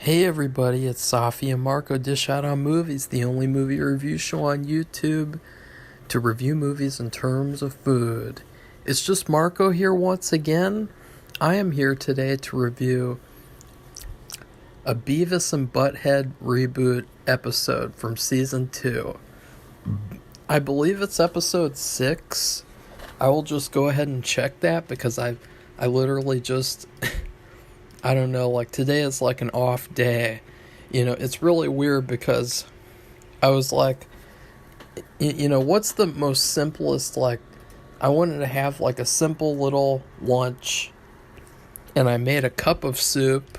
Hey everybody, it's Safi and Marco Dish Out on Movies, the only movie review show on YouTube to review movies in terms of food. It's just Marco here once again. I am here today to review a Beavis and Butthead Reboot episode from Season 2. I believe it's episode 6. I will just go ahead and check that because I literally just... I don't know, like today is like an off day. You know, it's really weird because I was like, what's the most simplest, like, I wanted to have like a simple little lunch, and I made a cup of soup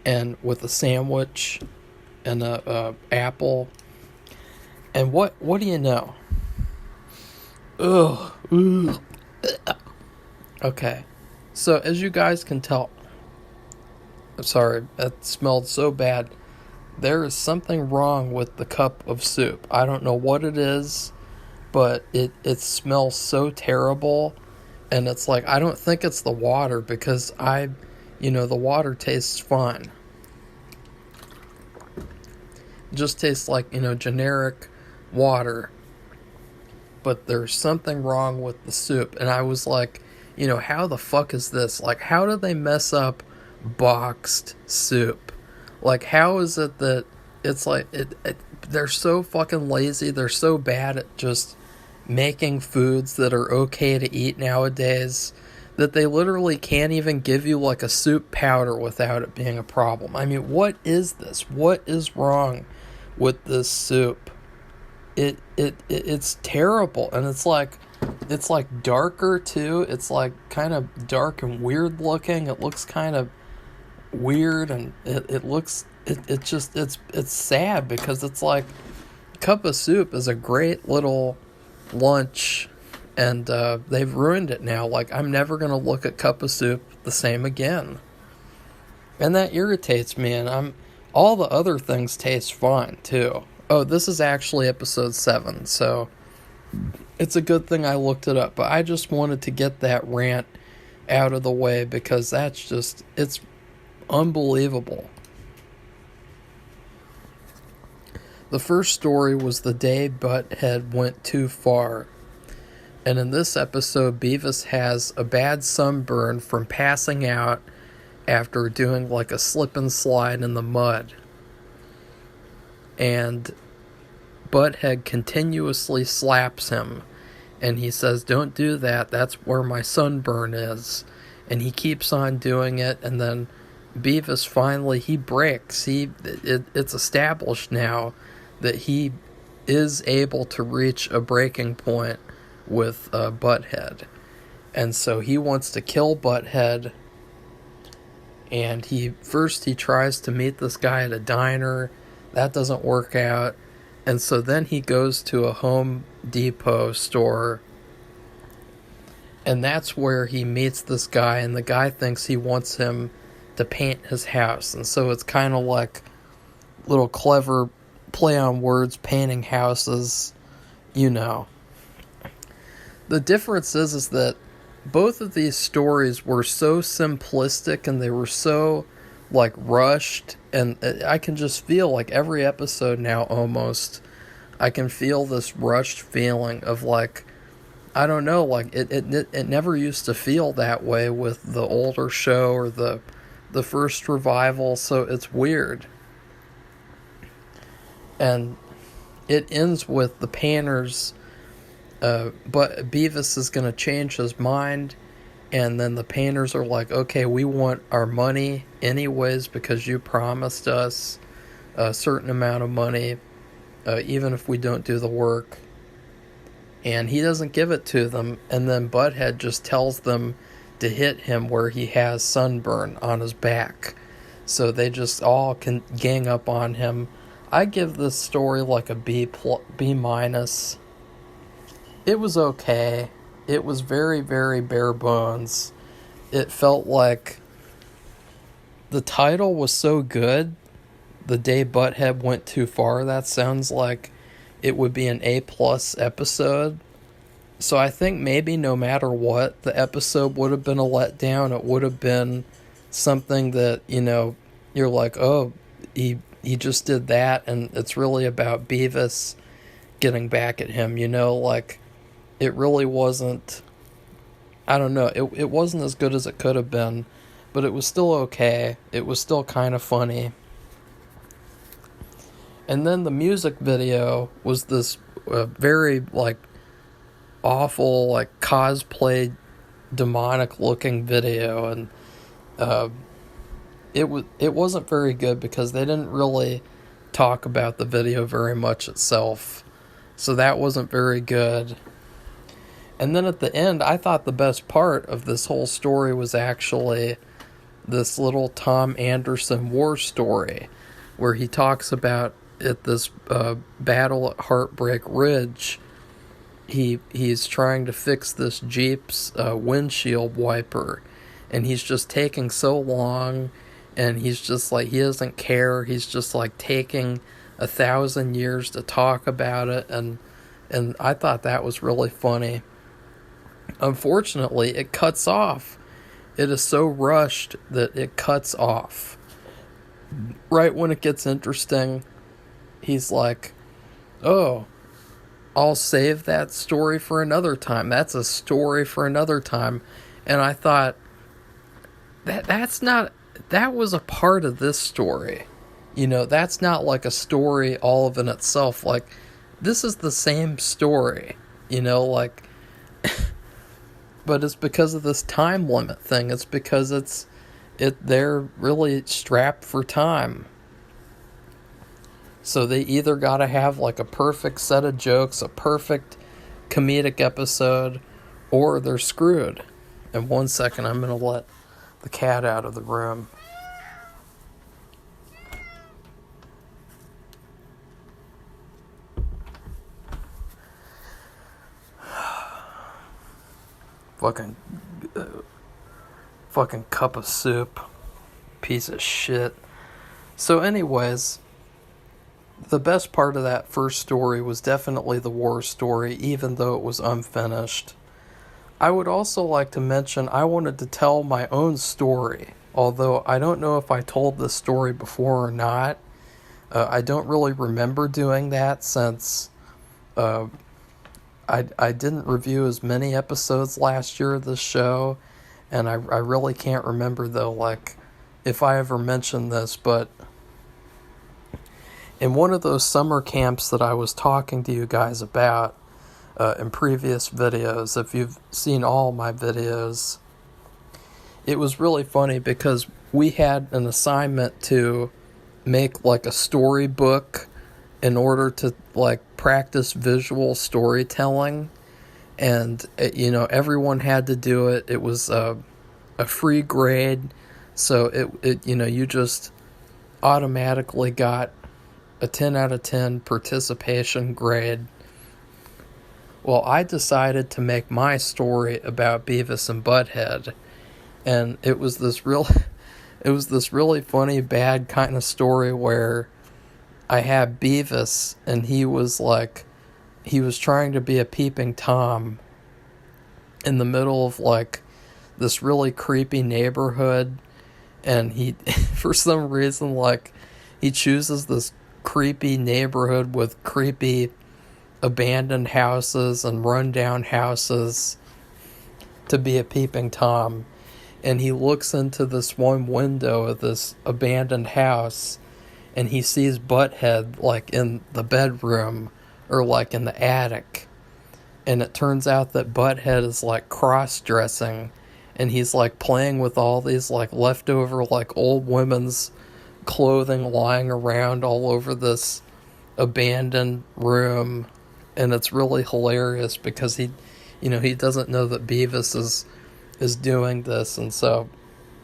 and with a sandwich and a apple. And what do you know? Ugh. Okay. So as you guys can tell, sorry, that smelled so bad. There is something wrong with the cup of soup. I don't know what it is, but it smells so terrible. And it's like, I don't think it's the water because the water tastes fine. It just tastes like, generic water. But there's something wrong with the soup. And I was like, how the fuck is this? Like, how did they mess up boxed soup? Like, how is it that it's like they're so fucking lazy, they're so bad at just making foods that are okay to eat nowadays that they literally can't even give you like a soup powder without it being a problem. I mean, what is this? What is wrong with this soup? It's terrible, and it's like darker too. It's like kind of dark and weird looking. It looks kind of weird, and it's sad because it's like cup of soup is a great little lunch, and they've ruined it now. Like, I'm never gonna look at cup of soup the same again, and that irritates me. And all the other things taste fine too. Oh, this is actually episode 7, so it's a good thing I looked it up. But I just wanted to get that rant out of the way because it's unbelievable. The first story was the day Butthead went too far. And in this episode, Beavis has a bad sunburn from passing out after doing like a slip and slide in the mud. And Butthead continuously slaps him. And he says, "Don't do that. That's where my sunburn is." And he keeps on doing it. And then Beavis finally, he breaks. It's established now that he is able to reach a breaking point with Butthead. And so he wants to kill Butthead. And he tries to meet this guy at a diner. That doesn't work out. And so then he goes to a Home Depot store. And that's where he meets this guy. And the guy thinks he wants him to paint his house. And so it's kind of like little clever play on words, painting houses, The difference is that both of these stories were so simplistic and they were so like rushed, and I can just feel like every episode now almost I can feel this rushed feeling of like, I don't know, like it never used to feel that way with the older show or the first revival, so it's weird. And it ends with the painters, but Beavis is going to change his mind, and then the painters are like, okay, we want our money anyways because you promised us a certain amount of money, even if we don't do the work. And he doesn't give it to them, and then Butthead just tells them to hit him where he has sunburn on his back. So they just all can gang up on him. I give this story like a B minus. It was okay. It was very, very bare bones. It felt like the title was so good. The Day Butthead Went Too Far. That sounds like it would be an A+ episode. So I think maybe no matter what, the episode would have been a letdown. It would have been something that, you're like, oh, he just did that, and it's really about Beavis getting back at him, like, it really wasn't, I don't know, it wasn't as good as it could have been, but it was still okay. It was still kind of funny. And then the music video was this very, like, awful, like, cosplay, demonic-looking video, and it wasn't very good because they didn't really talk about the video very much itself. So that wasn't very good. And then at the end, I thought the best part of this whole story was actually this little Tom Anderson war story, where he talks about at this battle at Heartbreak Ridge, he's trying to fix this Jeep's windshield wiper, and he's just taking so long, and he's just like, he doesn't care, he's just like taking 1,000 years to talk about it, and I thought that was really funny. Unfortunately, it cuts off. It is so rushed that it cuts off. Right when it gets interesting, he's like, oh, I'll save that story for another time. That's a story for another time. And I thought, that was a part of this story. That's not like a story all of in itself. Like, this is the same story, like, but it's because of this time limit thing. It's because they're really strapped for time. So they either gotta have like a perfect set of jokes, a perfect comedic episode, or they're screwed. In 1 second, I'm gonna let the cat out of the room. Fucking cup of soup. Piece of shit. So anyways, the best part of that first story was definitely the war story, even though it was unfinished. I would also like to mention I wanted to tell my own story, although I don't know if I told this story before or not. I don't really remember doing that since I didn't review as many episodes last year of this show, and I really can't remember, though, like, if I ever mentioned this, but in one of those summer camps that I was talking to you guys about in previous videos, if you've seen all my videos, it was really funny because we had an assignment to make, like, a storybook in order to, like, practice visual storytelling, and everyone had to do it. It was a free grade, so it you just automatically got a 10 out of 10 participation grade. Well, I decided to make my story about Beavis and Butthead, and it was this really funny bad kind of story where I had Beavis, and he was trying to be a peeping Tom in the middle of, like, this really creepy neighborhood, and he, for some reason, like, he chooses this creepy neighborhood with creepy abandoned houses and rundown houses to be a peeping Tom, and he looks into this one window of this abandoned house, and he sees Butthead, like, in the bedroom, or, like, in the attic. And it turns out that Butthead is, like, cross-dressing, and he's, like, playing with all these, like, leftover, like, old women's clothing lying around all over this abandoned room. And it's really hilarious because he doesn't know that Beavis is doing this. And so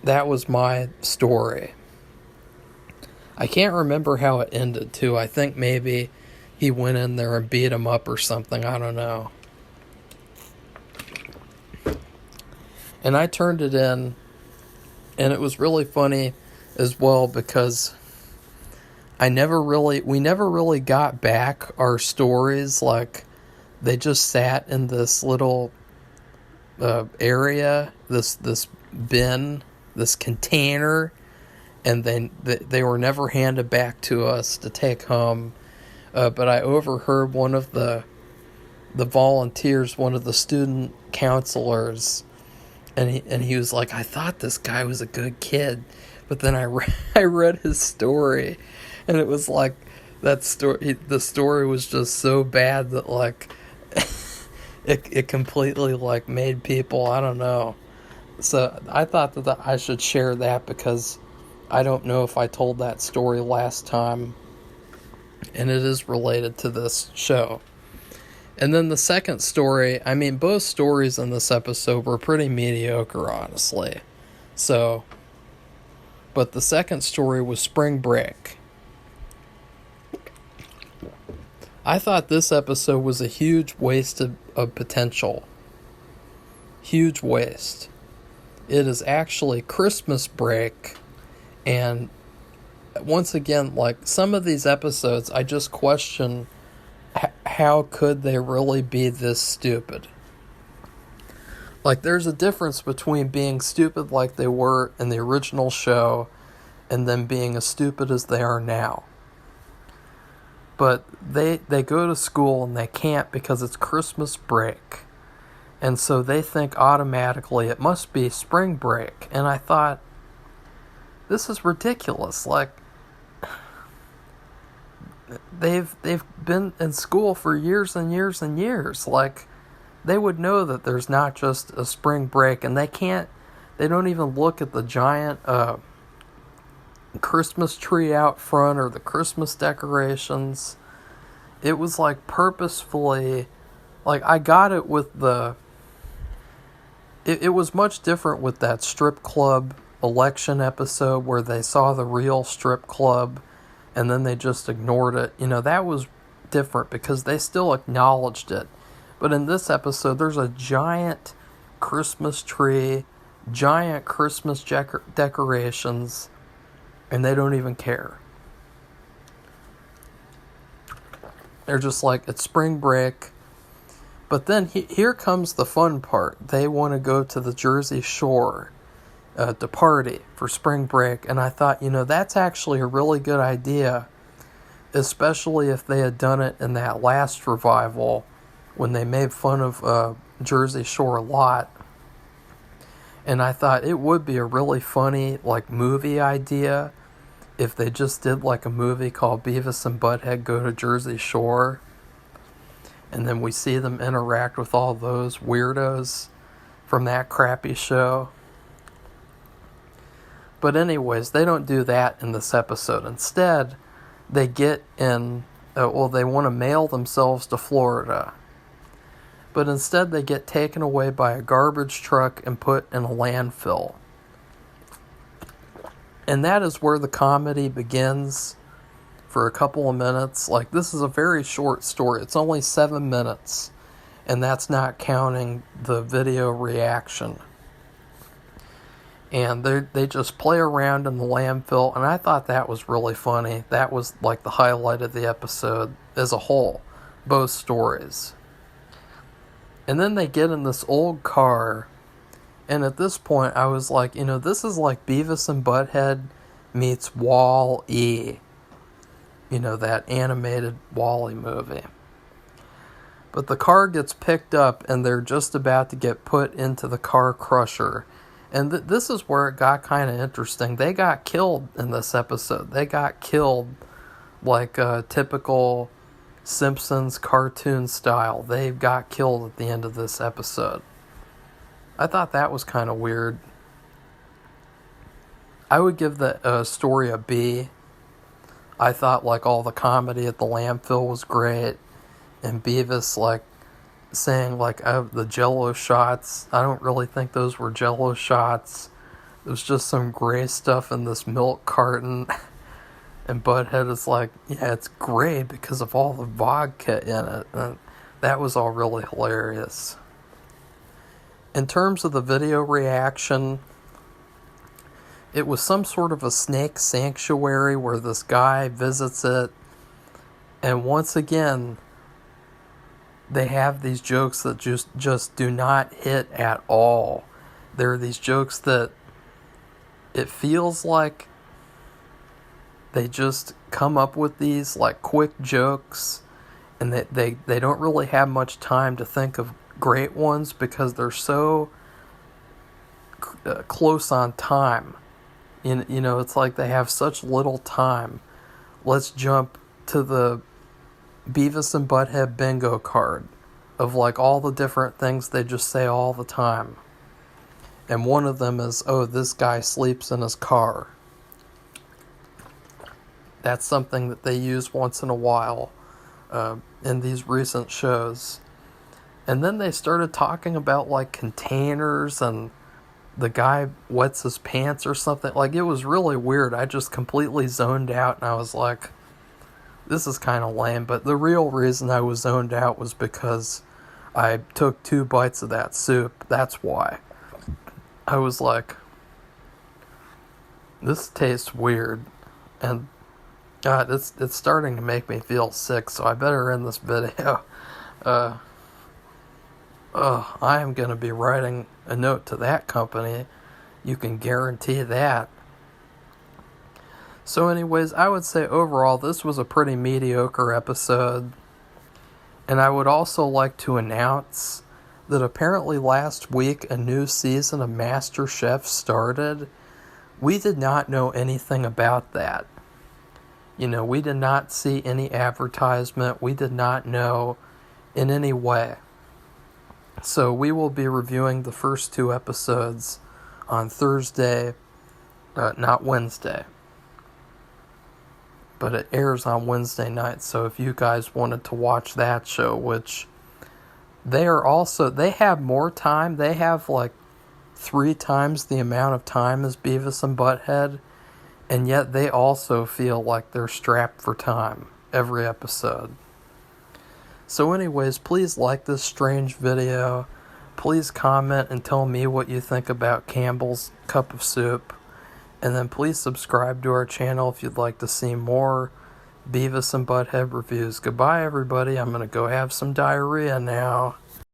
that was my story. I can't remember how it ended, too. I think maybe he went in there and beat him up or something. I don't know. And I turned it in, and it was really funny as well because we never really got back our stories. Like, they just sat in this little area, this bin, this container, and then they were never handed back to us to take home. But I overheard one of the volunteers, one of the student counselors, and he was like, I thought this guy was a good kid, but then I read his story, and it was like that story. The story was just so bad that like it completely like made people, I don't know. So I thought that I should share that because I don't know if I told that story last time, and it is related to this show. And then the second story, I mean, both stories in this episode were pretty mediocre, honestly. So, but the second story was Spring Break. I thought this episode was a huge waste of potential. Huge waste. It is actually Christmas break, and once again, like, some of these episodes, I just question how could they really be this stupid? Like, there's a difference between being stupid like they were in the original show and then being as stupid as they are now. But they go to school and they can't because it's Christmas break. And so they think automatically it must be spring break. And I thought, this is ridiculous. Like, they've been in school for years and years and years. Like, they would know that there's not just a spring break, and they don't even look at the giant Christmas tree out front or the Christmas decorations. It was like purposefully, like, I got it with it was much different with that strip club election episode where they saw the real strip club and then they just ignored it. You know, that was different because they still acknowledged it. But in this episode, there's a giant Christmas tree, giant Christmas decorations, and they don't even care. They're just like, it's spring break. But then here comes the fun part. They want to go to the Jersey Shore to party for spring break. And I thought, you know, that's actually a really good idea, especially if they had done it in that last revival when they made fun of Jersey Shore a lot. And I thought it would be a really funny, like, movie idea if they just did like a movie called Beavis and Butthead Go to Jersey Shore. And then we see them interact with all those weirdos from that crappy show. But anyways, they don't do that in this episode. Instead, they get in, they want to mail themselves to Florida. But instead they get taken away by a garbage truck and put in a landfill. And that is where the comedy begins for a couple of minutes. Like, this is a very short story. It's only 7 minutes. And that's not counting the video reaction. And they just play around in the landfill. And I thought that was really funny. That was like the highlight of the episode as a whole. Both stories. And then they get in this old car. And at this point, I was like, you know, this is like Beavis and Butthead meets Wall-E. You know, that animated Wall-E movie. But the car gets picked up, and they're just about to get put into the car crusher. And this is where it got kind of interesting. They got killed in this episode. They got killed like a typical Simpsons cartoon style. They got killed at the end of this episode. I thought that was kind of weird. I would give the story a B. I thought, like, all the comedy at the landfill was great. And Beavis, like, saying, like, the Jell-O shots. I don't really think those were Jell-O shots. It was just some gray stuff in this milk carton. And Butthead is like, yeah, it's gray because of all the vodka in it. And that was all really hilarious. In terms of the video reaction, it was some sort of a snake sanctuary where this guy visits it. And once again, they have these jokes that just do not hit at all. There are these jokes that it feels like they just come up with these like quick jokes, and they don't really have much time to think of great ones because they're so close on time. You know, it's like they have such little time. Let's jump to the Beavis and Butthead bingo card of like all the different things they just say all the time. And one of them is, oh, this guy sleeps in his car. That's something that they use once in a while in these recent shows. And then they started talking about like containers, and the guy wets his pants or something. Like, it was really weird. I just completely zoned out, and I was like, this is kind of lame. But the real reason I was zoned out was because I took 2 bites of that soup. That's why. I was like, this tastes weird. And God, it's starting to make me feel sick, so I better end this video. I am going to be writing a note to that company. You can guarantee that. So anyways, I would say overall this was a pretty mediocre episode. And I would also like to announce that apparently last week a new season of MasterChef started. We did not know anything about that. You know, we did not see any advertisement. We did not know in any way. So we will be reviewing the first 2 episodes on Thursday, not Wednesday. But it airs on Wednesday night, so if you guys wanted to watch that show, which they have more time. They have like 3 times the amount of time as Beavis and Butthead, and yet they also feel like they're strapped for time every episode. So anyways, please like this strange video. Please comment and tell me what you think about Campbell's Cup of Soup. And then please subscribe to our channel if you'd like to see more Beavis and Butthead reviews. Goodbye, everybody. I'm going to go have some diarrhea now.